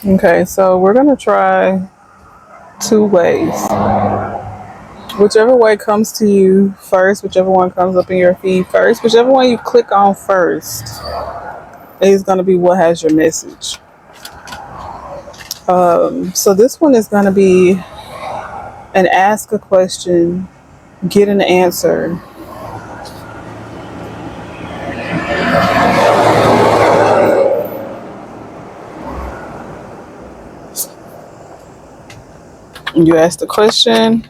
Okay, so we're going to try two ways. Whichever way comes to you first, whichever one comes up in your feed first, whichever one you click on first is going to be what has your message. So this one is going to be an ask a question, get an answer. You ask the question,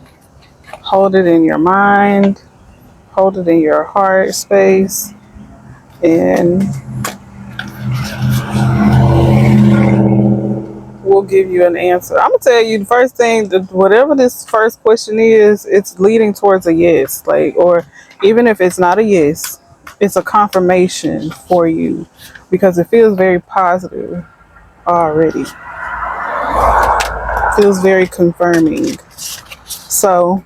hold it in your mind, hold it in your heart space, and we'll give you an answer. I'm gonna tell you the first thing that whatever this first question is, it's leading towards a yes. Like, or even if it's not a yes, it's a confirmation for you because it feels very positive already. Feels very confirming. So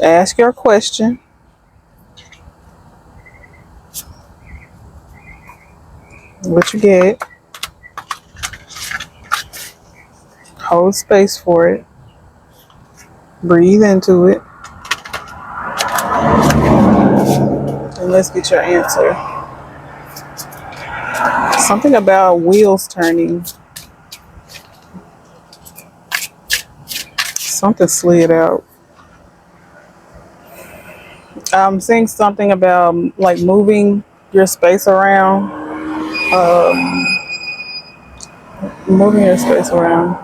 ask your question. What you get. Hold space for it. Breathe into it. And let's get your answer. Something about wheels turning. Something slid out. I'm seeing something about like moving your space around. Moving your space around.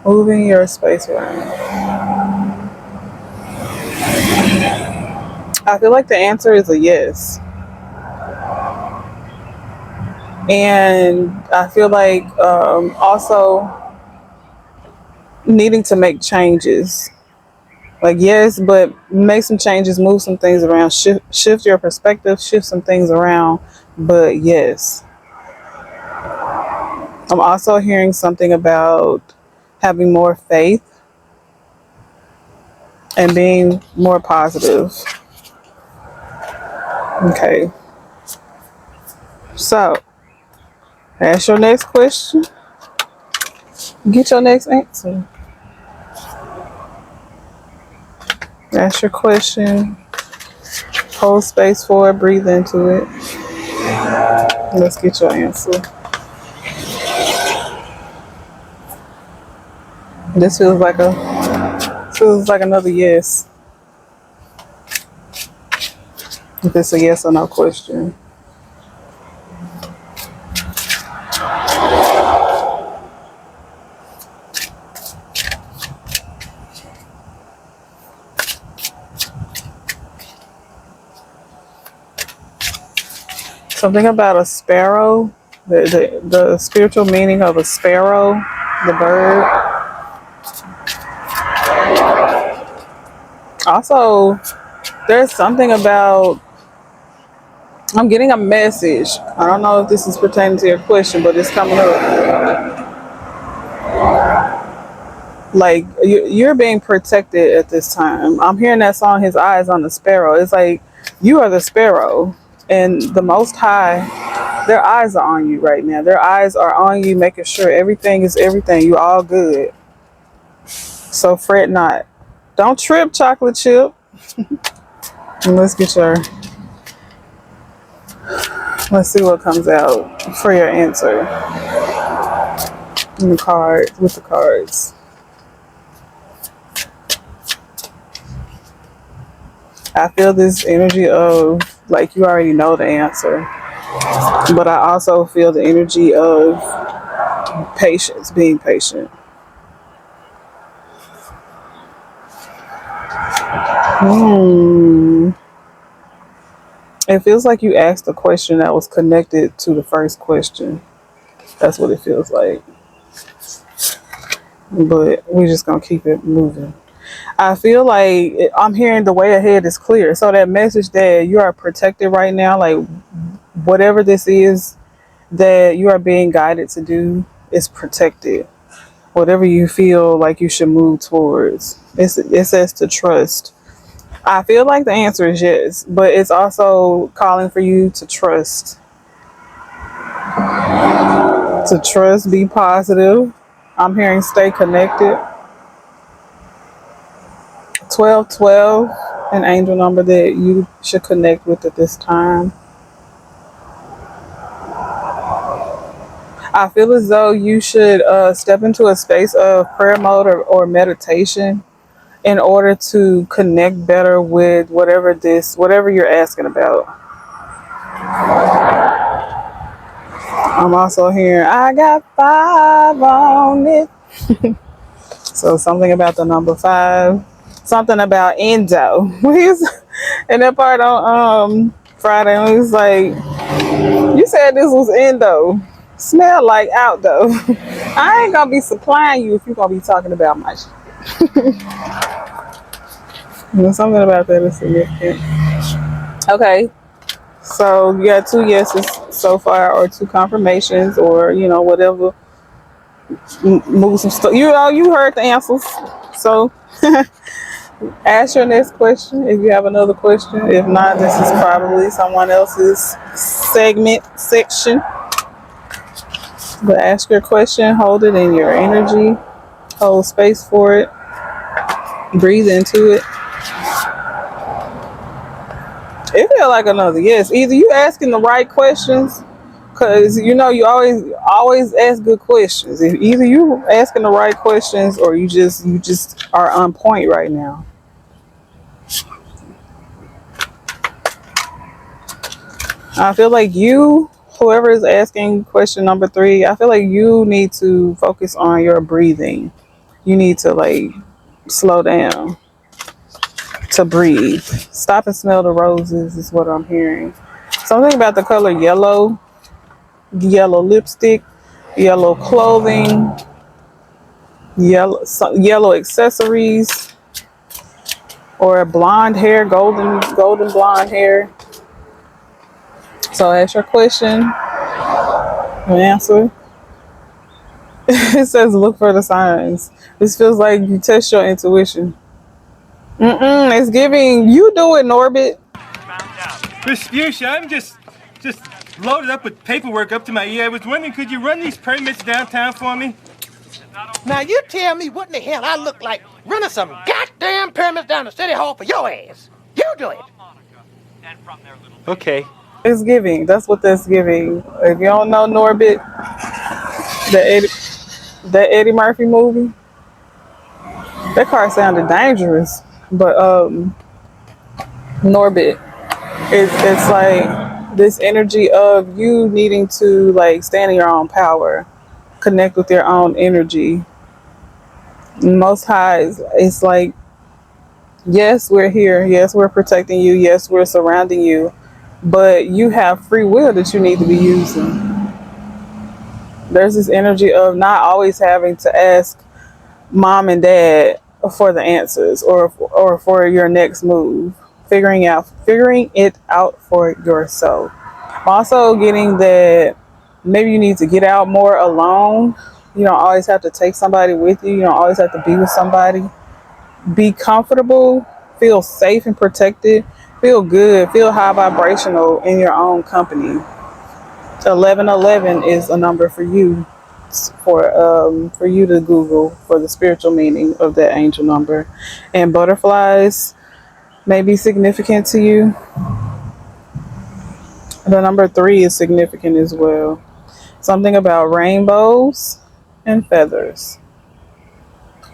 Moving your space around. I feel like the answer is a yes. And I feel like also needing to make changes. Like, yes, but make some changes, move some things around, shift your perspective, shift some things around. But yes, I'm also hearing something about having more faith and being more positive. Okay, so ask your next question, get your next answer. Ask your question, hold space for it, breathe into it. Let's get your answer. This feels like another yes. If it's a yes or no question. Something about a sparrow, the spiritual meaning of a sparrow, the bird. Also, there's something about, I'm getting a message. I don't know if this is pertaining to your question, but it's coming up. Like, you're being protected at this time. I'm hearing that song, His Eyes on the Sparrow. It's like you are the sparrow, and the Most High, their eyes are on you right now. Their eyes are on you, making sure everything is everything. You all good. So fret not. Don't trip, chocolate chip. And let's see what comes out for your answer. In the cards, with the cards. I feel this energy of like you already know the answer. But I also feel the energy of patience, being patient. It feels like you asked a question that was connected to the first question. That's what it feels like. But we're just going to keep it moving. I feel like I'm hearing the way ahead is clear. So that message that you are protected right now, like whatever this is that you are being guided to do is protected. Whatever you feel like you should move towards, it says to trust. I feel like the answer is yes, but it's also calling for you to trust To trust, be positive. I'm hearing stay connected. 1212, an angel number that you should connect with at this time. I feel as though you should step into a space of prayer mode or meditation in order to connect better with whatever you're asking about. I'm also hearing, I got 5 on it. So something about the number 5. Something about endo. And that part on Friday, he was like, you said this was endo. Smell like out though. I ain't gonna be supplying you if you're gonna be talking about my shit. Something about that is significant. Okay. So you got 2 yeses so far, or 2 confirmations, or whatever. Move some stuff. You heard the answers. So ask your next question if you have another question. If not, this is probably someone else's section. But ask your question, hold it in your energy, hold space for it, breathe into it. It feel like another yes. Either you asking the right questions, cause you always ask good questions. Either you asking the right questions, or you just are on point right now. I feel like whoever is asking question number 3, I feel like you need to focus on your breathing. You need to slow down to breathe. Stop and smell the roses is what I'm hearing. Something about the color yellow, yellow lipstick, yellow clothing, yellow accessories, or blonde hair, golden blonde hair. So ask your question and answer. It says look for the signs. This feels like you test your intuition. It's giving you do it, Norbit. Respucia, I'm just loaded up with paperwork up to my ear. I was wondering, could you run these permits downtown for me? Now you tell me what in the hell I look like running some goddamn permits down the city hall for your ass. You do it. Okay. It's giving. That's what that's giving. If you don't know Norbit, the Eddie Murphy movie, that car sounded dangerous. But Norbit, it's like this energy of you needing to stand in your own power, connect with your own energy. Most High, it's like, yes, we're here. Yes, we're protecting you. Yes, we're surrounding you. But you have free will that you need to be using. There's this energy of not always having to ask mom and dad for the answers, or for your next move. Figuring it out for yourself. I'm also getting that maybe you need to get out more alone. You don't always have to take somebody with you. You don't always have to be with somebody. Be comfortable, feel safe and protected, feel good, feel high vibrational in your own company. 1111 is a number for you, for you to Google for the spiritual meaning of that angel number. And butterflies may be significant to you. The number 3 is significant as well. Something about rainbows and feathers,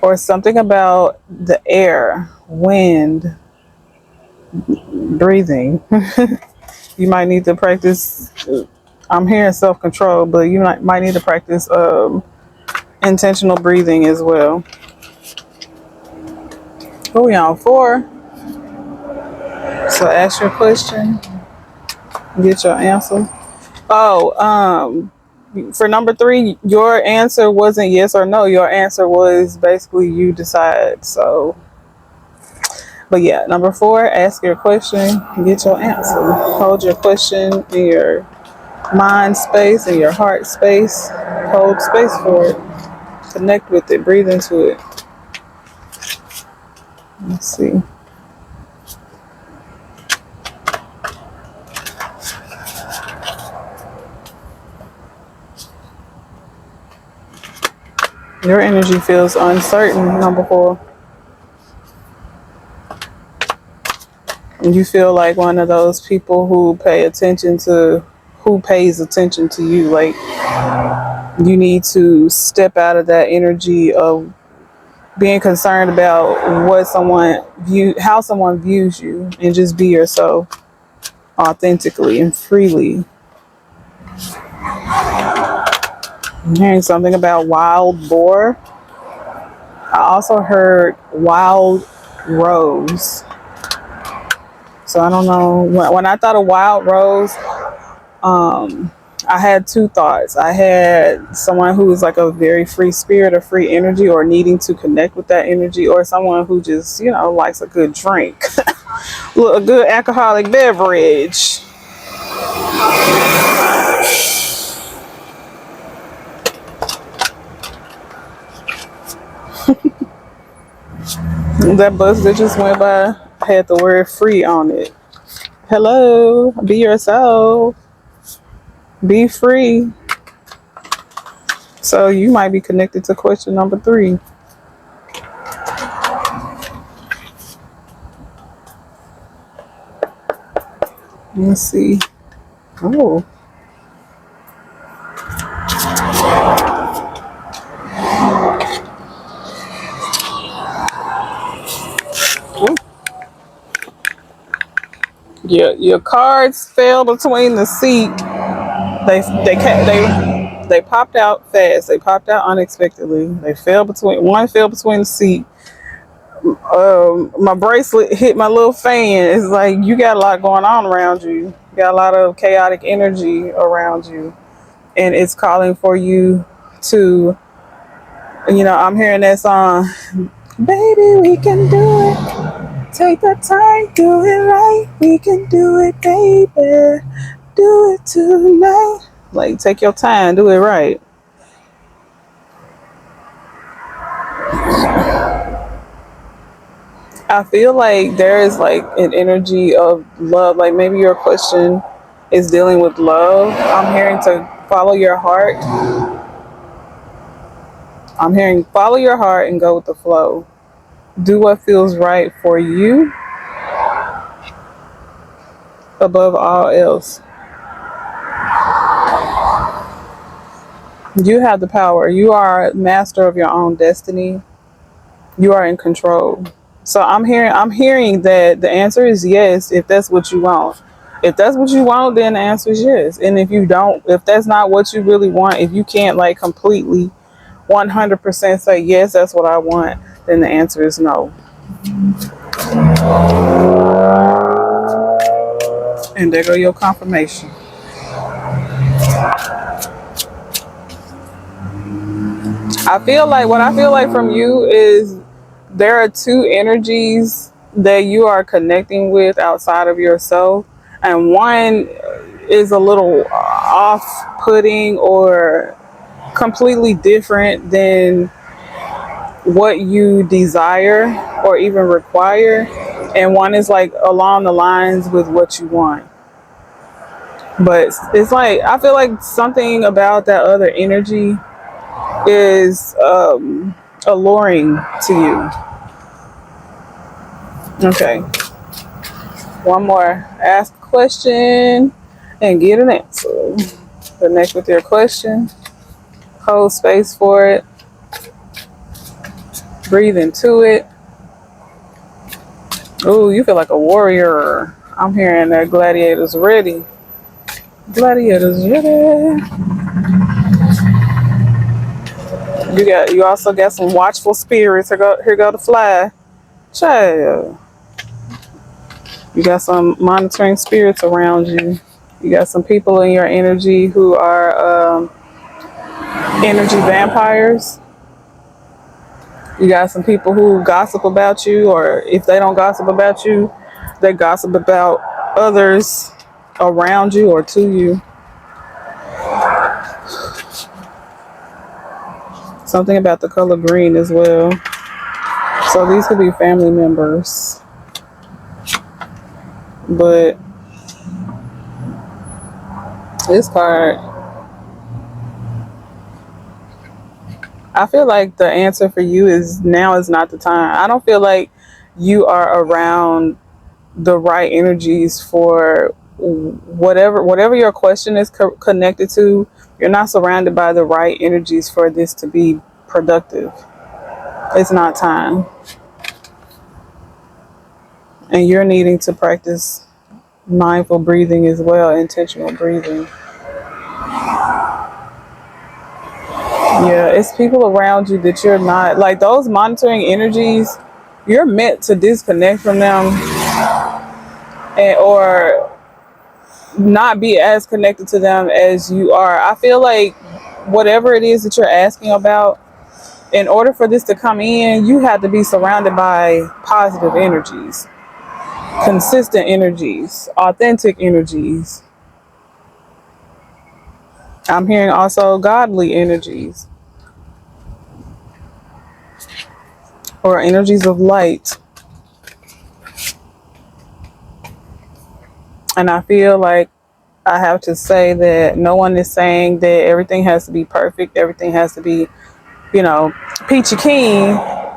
or something about the air, wind, breathing. You might need to practice. I'm hearing self-control, but you might need to practice intentional breathing as well. What we on 4? So ask your question, get your answer. Oh, for number 3, your answer wasn't yes or no. Your answer was basically you decide. So, but yeah, number 4, ask your question, get your answer. Hold your question in your mind space, in your heart space. Hold space for it. Connect with it. Breathe into it. Let's see. Your energy feels uncertain, number 4. And you feel like one of those people who pays attention to you. Like you need to step out of that energy of being concerned about how someone views you, and just be yourself authentically and freely. I'm hearing something about wild boar. I also heard wild rose. So I don't know. When I thought of wild rose, I had two thoughts. I had someone who is like a very free spirit or free energy, or needing to connect with that energy, or someone who just, likes a good drink, a good alcoholic beverage. That bus that just went by had the word free on it. Hello, be yourself, be free. So you might be connected to question number 3. Let's see. Oh, ooh. Your cards fell between the seat. They popped out fast. They popped out unexpectedly. One fell between the seat. My bracelet hit my little fan. It's like you got a lot going on around you. You got a lot of chaotic energy around you, and it's calling for you to. I'm hearing that song. Baby, we can do it. Take the time, do it right. We can do it, baby. Do it tonight. Like, take your time, do it right. I feel like there is like an energy of love. Like maybe your question is dealing with love. I'm hearing to follow your heart. I'm hearing follow your heart and go with the flow. Do what feels right for you above all else. You have the power. You are master of your own destiny. You are in control. So I'm hearing that the answer is yes if that's what you want. If that's what you want, then the answer is yes. And if that's not what you really want, if you can't like completely 100% say yes, that's what I want, then the answer is no. And there go your confirmation. What I feel like from you is there are two energies that you are connecting with outside of yourself, and one is a little off-putting or completely different than what you desire or even require, and one is like along the lines with what you want. But it's like I feel like something about that other energy is alluring to you. Okay, one more. Ask a question and get an answer. Connect with your question. Hold space for it. Breathe into it. Ooh, you feel like a warrior. I'm hearing that gladiators ready. Gladiators ready. You also got some watchful spirits. Here go the fly. Child. You got some monitoring spirits around you. You got some people in your energy who are energy vampires. You got some people who gossip about you, or if they don't gossip about you, they gossip about others around you or to you. Something about the color green as well. So these could be family members. But this card, I feel like the answer for you is now is not the time. I don't feel like you are around the right energies for whatever your question is connected to. You're not surrounded by the right energies for this to be productive. It's not time, and you're needing to practice mindful breathing as well, intentional breathing. Yeah, it's people around you that you're not like those monitoring energies. You're meant to disconnect from them and or not be as connected to them as you are. I feel like whatever it is that you're asking about, in order for this to come in, you have to be surrounded by positive energies, consistent energies, authentic energies. I'm hearing also godly energies or energies of light. And I feel like I have to say that no one is saying that everything has to be perfect, everything has to be, peachy keen,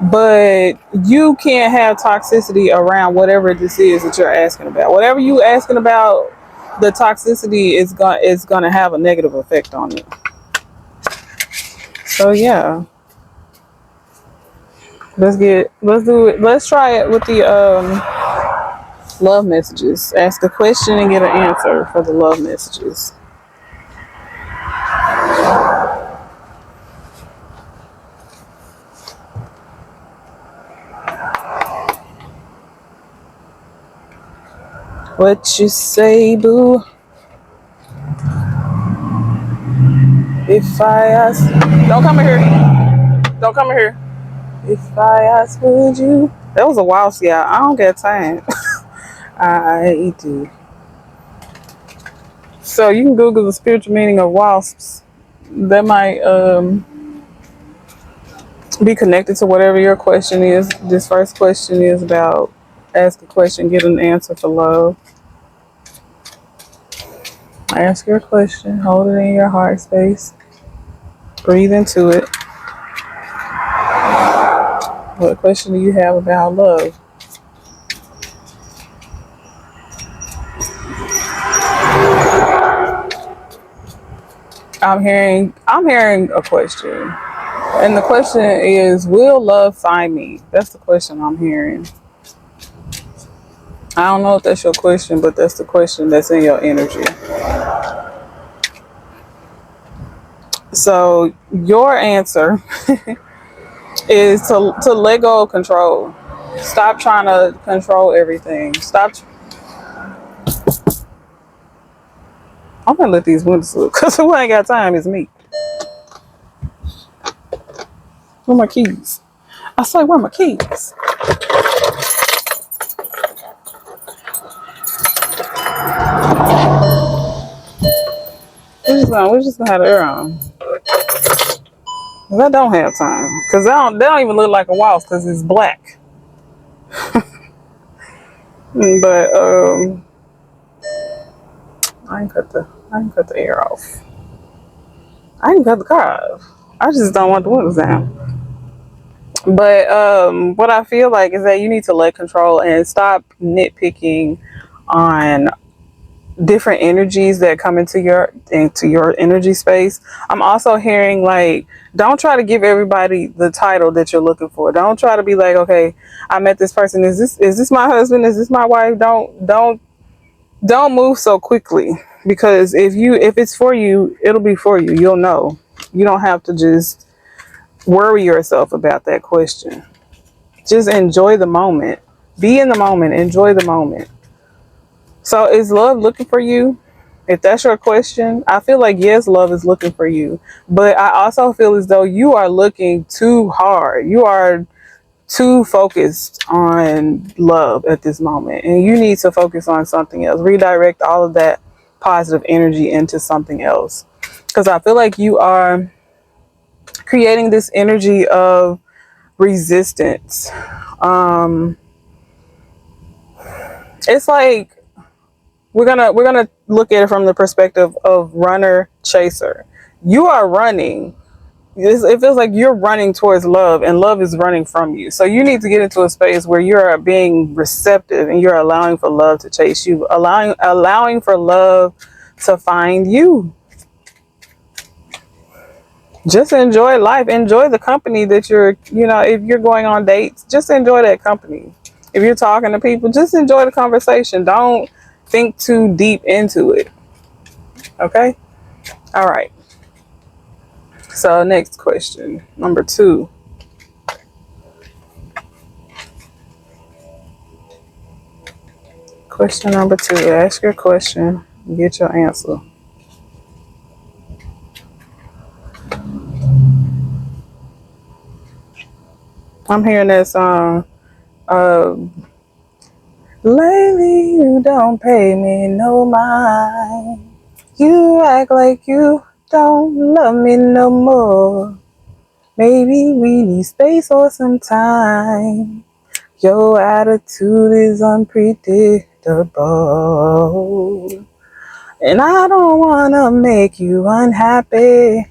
but you can't have toxicity around whatever this is that you're asking about. Whatever you asking about, the toxicity is gonna have a negative effect on it. So yeah, let's do it. Let's try it with the love messages. Ask a question and get an answer for the love messages. What you say, boo? If I ask, don't come in here. Don't come in here. If I ask, would you? That was a while, yeah. I don't get time. I do. So you can Google the spiritual meaning of wasps. That might be connected to whatever your question is. This first question is about ask a question, get an answer for love. Ask your question, hold it in your heart space, breathe into it. What question do you have about love? I'm hearing a question. And the question is, will love find me? That's the question I'm hearing. I don't know if that's your question, but that's the question that's in your energy. So your answer is to let go of control. Stop trying to control everything. I'm gonna let these windows look because who ain't got time is me. Where my keys? I say, where my keys? We're just gonna have the air on. 'Cause I don't have time. Cause they don't even look like a waltz because it's black. But I ain't cut the air off. I ain't cut the car off. I just don't want the windows down. But what I feel like is that you need to let control and stop nitpicking on different energies that come into your energy space. I'm also hearing like don't try to give everybody the title that you're looking for. Don't try to be like, okay, I met this person. Is this my husband? Is this my wife? Don't move so quickly because if it's for you, it'll be for you. You'll know. You don't have to just worry yourself about that question. Just enjoy the moment. Be in the moment. Enjoy the moment. So is love looking for you? If that's your question, I feel like yes, love is looking for you. But I also feel as though you are looking too hard. You are too focused on love at this moment. And you need to focus on something else. Redirect all of that positive energy into something else. Because I feel like you are creating this energy of resistance. It's like we're gonna look at it from the perspective of runner chaser. You are running, it feels like you're running towards love and love is running from you. So you need to get into a space where you're being receptive and you're allowing for love to chase you, allowing for love to find you. Just enjoy life. Enjoy the company that if you're going on dates, just enjoy that company. If you're talking to people, just enjoy the conversation. Don't think too deep into it. Okay? All right. So, next question, number 2. Question number 2. Ask your question, get your answer. I'm hearing that song. Uh, Lately, you don't pay me no mind. You act like you don't love me no more. Maybe we need space or some time. Your attitude is unpredictable. And I don't wanna make you unhappy.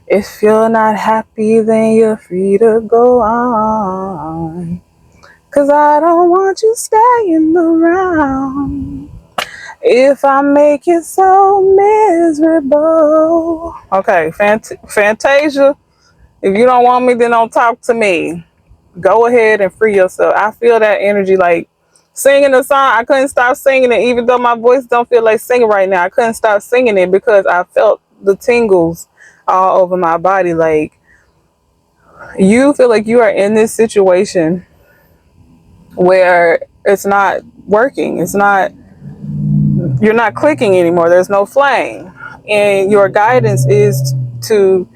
If you're not happy, then you're free to go on. 'Cause I don't want you staying around. If I make you so miserable. Okay, Fantasia, if you don't want me, then don't talk to me. Go ahead and free yourself. I feel that energy, like singing the song. I couldn't stop singing it, even though my voice don't feel like singing right now. I couldn't stop singing it because I felt the tingles all over my body. Like, you feel like you are in this situation where it's not working. You're not clicking anymore. There's no flame. And your guidance is to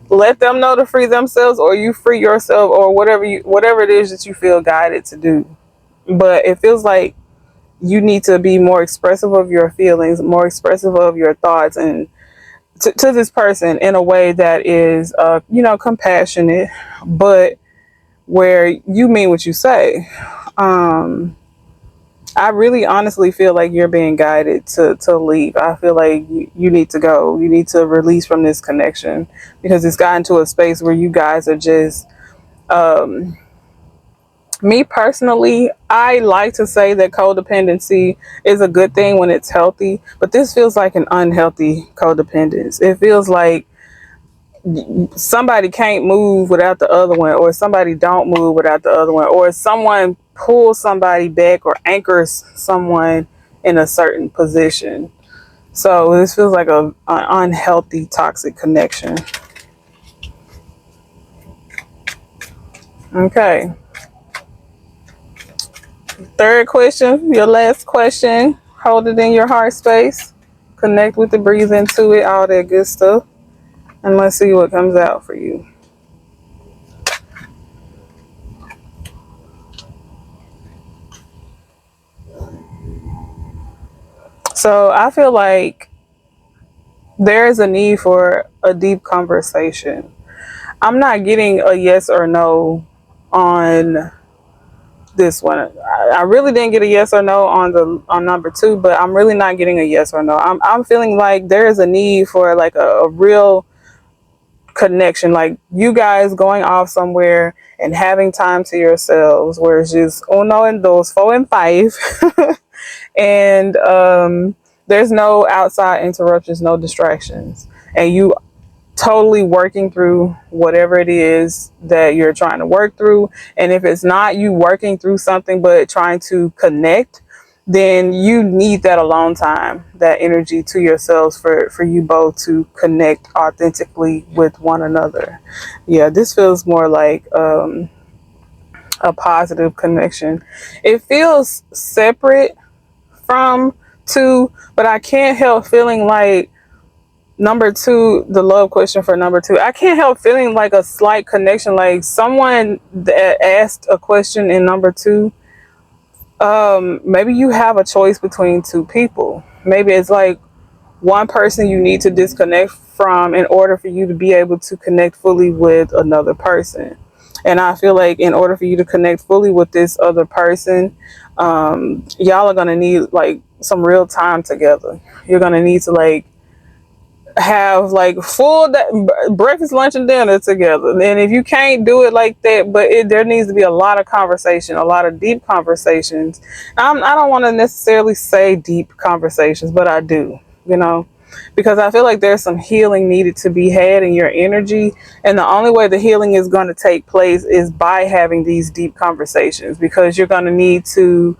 let them know to free themselves, or you free yourself, or whatever it is that you feel guided to do. But it feels like you need to be more expressive of your feelings, more expressive of your thoughts, and to this person in a way that is compassionate, but where you mean what you say. I really honestly feel like you're being guided to leave. I feel like you need to go. You need to release from this connection because it's gotten to a space where you guys are just, me personally, I like to say that codependency is a good thing when it's healthy, but this feels like an unhealthy codependence. It feels like somebody can't move without the other one, or somebody don't move without the other one, or someone pulls somebody back or anchors someone in a certain position. So this feels like an unhealthy, toxic connection. Okay. Third question, your last question. Hold it in your heart space. Connect with it, breathe into it, all that good stuff. And let's see what comes out for you. So I feel like there is a need for a deep conversation. I'm not getting a yes or no on this one. I really didn't get a yes or no on number 2, but I'm really not getting a yes or no. I'm feeling like there is a need for like a real connection, like you guys going off somewhere and having time to yourselves, where it's just uno and dos, 4 and 5, and there's no outside interruptions, no distractions, and you totally working through whatever it is that you're trying to work through. And if it's not you working through something but trying to connect, then you need that alone time, that energy to yourselves for you both to connect authentically with one another. Yeah, this feels more like a positive connection. It feels separate from 2, but I can't help feeling like number 2, the love question for number 2, I can't help feeling like a slight connection, like someone that asked a question in number 2. Maybe you have a choice between 2 people. Maybe it's like one person you need to disconnect from in order for you to be able to connect fully with another person. And I feel like in order for you to connect fully with this other person, y'all are gonna need like some real time together. You're gonna need to like have like breakfast, lunch, and dinner together. And if you can't do it like that, but there needs to be a lot of conversation, a lot of deep conversations. I don't want to necessarily say deep conversations, but I do, you know, because I feel like there's some healing needed to be had in your energy. And the only way the healing is going to take place is by having these deep conversations, because you're going to need to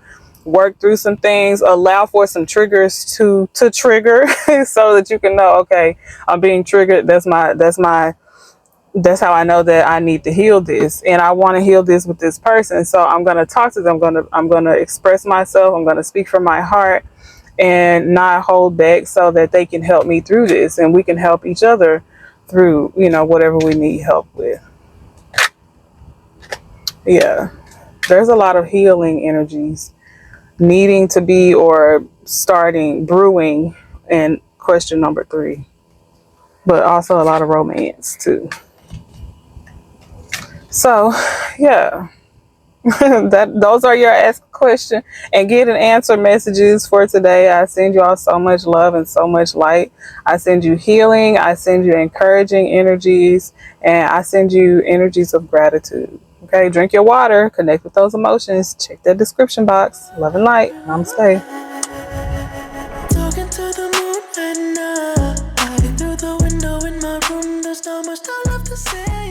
work through some things, allow for some triggers to trigger so that you can know, okay, I'm being triggered. That's how I know that I need to heal this, and I want to heal this with this person. So I'm going to talk to them. I'm going to express myself. I'm going to speak from my heart and not hold back, so that they can help me through this, and we can help each other through, you know, whatever we need help with. Yeah, there's a lot of healing energies needing to be, or starting brewing, in question number 3, but also a lot of romance too. So yeah, those are your ask question and get an answer messages for today. I send you all so much love and so much light. I send you healing, I send you encouraging energies, and I send you energies of gratitude. Okay, drink your water, connect with those emotions, check that description box. Love and light. Namaste. Talking to the moon at night. Through the window in my room, there's not much I love to say.